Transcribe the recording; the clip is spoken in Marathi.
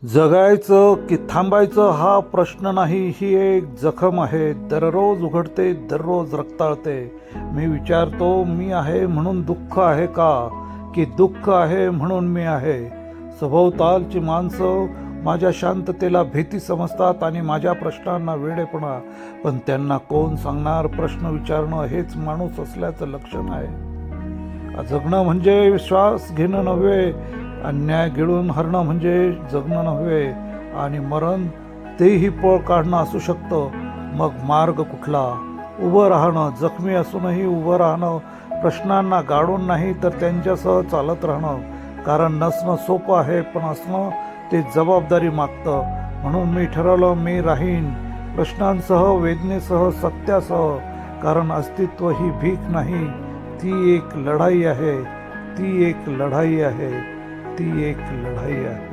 जगायचं की थांबायचं हा प्रश्न नाही, ही एक जखम आहे. दररोज उघडते, दररोज रक्ताळते. मी विचारतो, मी आहे म्हणून दुःख आहे का, की दुःख आहे म्हणून मी आहे. सभोवतालची माणसं माझ्या शांततेला भीती समजतात आणि माझ्या प्रश्नांना वेडेपणा. पण त्यांना कोण सांगणार, प्रश्न विचारणं हेच माणूस असल्याचं लक्षण आहे. जगणं म्हणजे श्वास घेणं नव्हे, अन्याय गिळून हरणं म्हणजे जगणं नव्हे, आणि मरण तेही पळ काढणं असू शकतं. मग मार्ग कुठला? उभं राहणं, जखमी असूनही उभं राहणं, प्रश्नांना गाडून नाही तर त्यांच्यासह चालत राहणं. कारण नसणं सोपं आहे, पण असणं ते जबाबदारी मागतं. म्हणून मी ठरवलं, मी राहीन प्रश्नांसह, वेदनेसह, सत्यासह. कारण अस्तित्व ही भीक नाही, ती एक लढाई आहे, ती एक लढाई आहे, ती एक लढाई आहे.